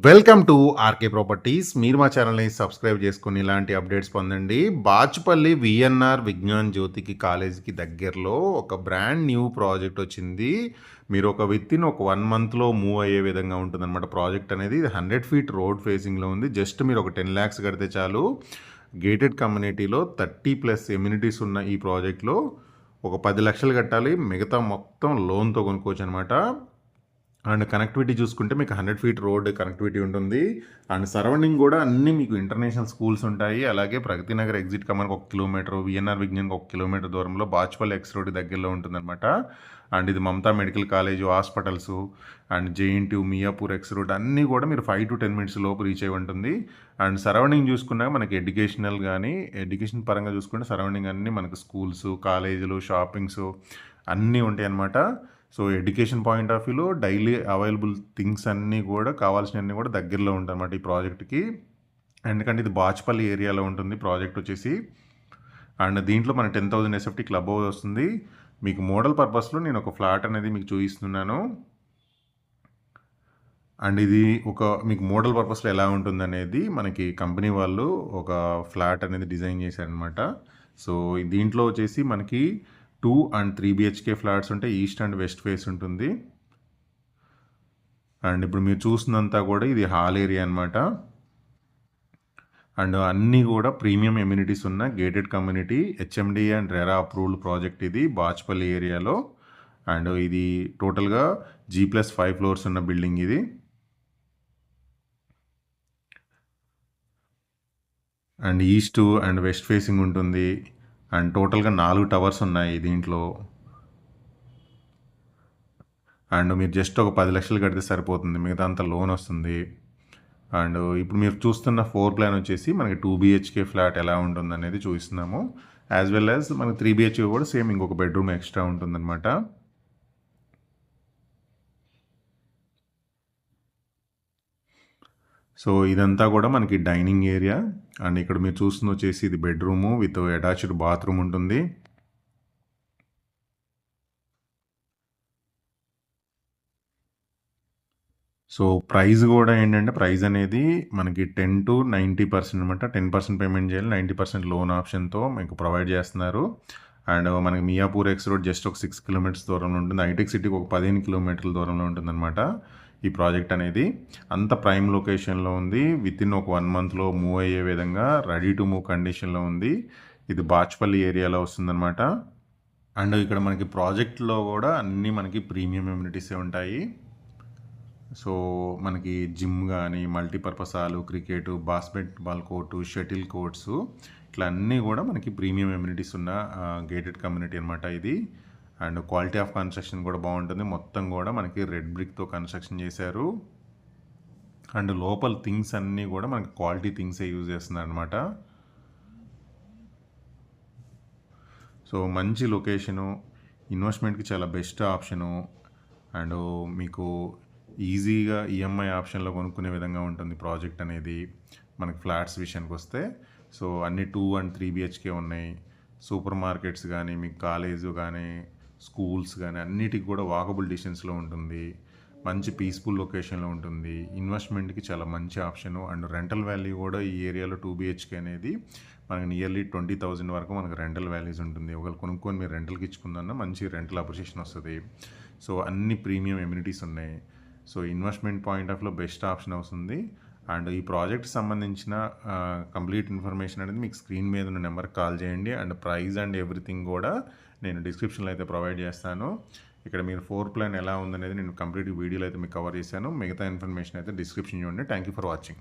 Welcome to RK properties. మీరు మా ఛానల్ని సబ్స్క్రైబ్ చేసుకొని ఇలాంటి అప్డేట్స్ పొందండి. బాచుపల్లి విఎన్ఆర్ విజ్ఞాన్ జ్యోతికి కాలేజీకి దగ్గరలో ఒక బ్రాండ్ న్యూ ప్రాజెక్ట్ వచ్చింది. మీరు వితిన్ ఒక 1 మంత్లో మూవ్ అయ్యే విధంగా ఉంటుందన్నమాట. ప్రాజెక్ట్ అనేది ఇది 100 ఫీట్ రోడ్ ఫేసింగ్లో ఉంది. జస్ట్ మీరు ఒక 10 lakhs కడితే చాలు. గేటెడ్ కమ్యూనిటీలో 30+ ఎమ్యూనిటీస్ ఉన్న ఈ ప్రాజెక్ట్లో ఒక 10 లక్షలు కట్టాలి. మిగతా మొత్తం లోన్తో కొనుక్కోవచ్చు అనమాట. అండ్ కనెక్టివిటీ చూసుకుంటే మీకు 100 ఫీట్ రోడ్ కనెక్టివిటీ ఉంటుంది. అండ్ సరౌండింగ్ కూడా అన్నీ మీకు ఇంటర్నేషనల్ స్కూల్స్ ఉంటాయి. అలాగే ప్రగతి నగర్ ఎగ్జిట్ కమ్మనికి 1 కిలోమీటర్, విఎన్ఆర్ విజ్ఞాన్కి 1 కిలోమీటర్ దూరంలో బాచుపల్లి ఎక్స్ రోడ్ దగ్గరలో ఉంటుందన్నమాట. అండ్ ఇది Mamata medical college, hospitals and JNTU, Miyapur x road అన్నీ కూడా మీరు 5 to 10 minutes లోపు రీచ్ అయి ఉంటుంది. అండ్ సరౌండింగ్ చూసుకున్నాక మనకి ఎడ్యుకేషన్ పరంగా చూసుకుంటే సరౌండింగ్ అన్నీ మనకు స్కూల్స్, కాలేజీలు, షాపింగ్స్ అన్నీ ఉంటాయి అన్నమాట. సో ఎడ్యుకేషన్ పాయింట్ ఆఫ్ వ్యూలో డైలీ అవైలబుల్ థింగ్స్ అన్నీ కూడా కావాల్సినవన్నీ కూడా దగ్గరలో ఉంటాయన్నమాట ఈ ప్రాజెక్ట్కి. ఎందుకంటే ఇది బాచుపల్లి ఏరియాలో ఉంటుంది ప్రాజెక్ట్ వచ్చేసి. అండ్ దీంట్లో మన 10,000 SFT క్లబ్ హౌస్ వస్తుంది. మీకు మోడల్ పర్పస్లో నేను ఒక ఫ్లాట్ అనేది మీకు చూపిస్తున్నాను. అండ్ ఇది మీకు మోడల్ పర్పస్లో ఎలా ఉంటుందనేది మనకి కంపెనీ వాళ్ళు ఒక ఫ్లాట్ అనేది డిజైన్ చేశారనమాట. సో దీంట్లో వచ్చేసి మనకి 2 and 3 BHK ఫ్లాట్స్ ఉంటాయి. ఈస్ట్ అండ్ వెస్ట్ ఫేస్ ఉంటుంది. అండ్ ఇప్పుడు మీరు చూసినంతా కూడా ఇది హాల్ ఏరియా అనమాట. అండ్ అన్నీ కూడా ప్రీమియం ఎమ్యూనిటీస్ ఉన్న gated community, HMD and RERA approved project ఇది బాచుపల్లి ఏరియాలో. అండ్ ఇది టోటల్గా G+5 floors ఉన్న బిల్డింగ్ ఇది. And east and west facing ఉంటుంది. అండ్ టోటల్గా 4 టవర్స్ ఉన్నాయి దీంట్లో. అండ్ మీరు జస్ట్ ఒక 10 లక్షలు కడితే సరిపోతుంది, మిగతా అంతా లోన్ వస్తుంది. అండ్ ఇప్పుడు మీరు చూస్తున్న 4 ప్లాన్ వచ్చేసి మనకి 2 BHK ఫ్లాట్ ఎలా ఉంటుంది అనేది చూపిస్తున్నాము. యాజ్ వెల్ యాజ్ మనకి 3 BHK కూడా సేమ్ ఇంకొక బెడ్రూమ్ ఎక్స్ట్రా ఉంటుందన్నమాట. సో ఇదంతా కూడా మనకి డైనింగ్ ఏరియా. అండ్ ఇక్కడ మీరు చూస్తున్న వచ్చేసి ఇది బెడ్రూము విత్ అటాచ్డ్ బాత్రూమ్ ఉంటుంది. సో ప్రైస్ కూడా ఏంటంటే ప్రైస్ అనేది మనకి 10 to 90% అనమాట. 10% పేమెంట్ చేయాలి, 90% లోన్ ఆప్షన్తో మీకు ప్రొవైడ్ చేస్తున్నారు. అండ్ మనకి మియాపూర్ ఎక్స్ రోడ్ జస్ట్ ఒక 6 kilometers దూరంలో ఉంటుంది. హైటెక్ సిటీకి ఒక 15 kilometers దూరంలో ఉంటుందన్నమాట ఈ ప్రాజెక్ట్ అనేది. అంత ప్రైమ్ లొకేషన్లో ఉంది. వితిన్ ఒక 1 monthలో మూవ్ అయ్యే విధంగా రెడీ టు మూవ్ కండిషన్లో ఉంది. ఇది బాచుపల్లి ఏరియాలో వస్తుందన్నమాట. అండ్ ఇక్కడ మనకి ప్రాజెక్ట్లో కూడా అన్నీ మనకి ప్రీమియం ఎమ్యూనిటీసే ఉంటాయి. సో మనకి జిమ్ కానీ, multipurpose hall, cricket, basketball court, shuttle courts ఇట్లా అన్నీ కూడా మనకి ప్రీమియం ఎమ్యూనిటీస్ ఉన్న గేటెడ్ కమ్యూనిటీ అనమాట ఇది. అండ్ క్వాలిటీ ఆఫ్ కన్స్ట్రక్షన్ కూడా బాగుంటుంది. మొత్తం కూడా మనకి రెడ్ బ్రిక్తో కన్స్ట్రక్షన్ చేశారు. అండ్ లోపల థింగ్స్ అన్నీ కూడా మనకి క్వాలిటీ థింగ్సే యూజ్ చేస్తున్నారు అనమాట. సో మంచి లొకేషను, ఇన్వెస్ట్మెంట్కి చాలా బెస్ట్ ఆప్షను. అండ్ మీకు ఈజీగా ఈఎంఐ ఆప్షన్లో కొనుక్కునే విధంగా ఉంటుంది ప్రాజెక్ట్ అనేది. మనకి ఫ్లాట్స్ విషయానికి వస్తే సో అన్ని 2 and 3 BHK ఉన్నాయి. సూపర్ మార్కెట్స్ కానీ, మీకు కాలేజు కానీ, స్కూల్స్ కానీ అన్నిటికి కూడా వాకబుల్ డిస్టెన్స్లో ఉంటుంది. మంచి పీస్ఫుల్ లొకేషన్లో ఉంటుంది. ఇన్వెస్ట్మెంట్కి చాలా మంచి ఆప్షను. అండ్ రెంటల్ వాల్యూ కూడా ఈ ఏరియాలో 2 BHK అనేది మనకి నియర్లీ 20,000 వరకు మనకు రెంటల్ వాల్యూస్ ఉంటుంది. ఒకవేళ కొనుక్కొని మీరు రెంటల్కి ఇచ్చుకుందన్నా మంచి రెంటల్ అప్రిషియేషన్ వస్తుంది. సో అన్ని ప్రీమియం ఎమ్యూనిటీస్ ఉన్నాయి. సో ఇన్వెస్ట్మెంట్ పాయింట్ ఆఫ్లో బెస్ట్ ఆప్షన్ అవుతుంది. అండ్ ఈ ప్రాజెక్ట్ సంబంధించిన కంప్లీట్ ఇన్ఫర్మేషన్ అనేది మీకు స్క్రీన్ మీద ఉన్న నెంబర్కి కాల్ చేయండి. అండ్ ప్రైస్ అండ్ ఎవ్రీథింగ్ కూడా నేను డిస్క్రిప్షన్లో అయితే ప్రొవైడ్ చేస్తాను. ఇక్కడ మీరు 4 ప్లాన్ ఎలా ఉందనేది నేను కంప్లీట్ వీడియోలో అయితే మీకు కవర్ చేశాను. మిగతా ఇన్ఫర్మేషన్ అయితే డిస్క్రిప్షన్ చూడండి. Thank you for watching.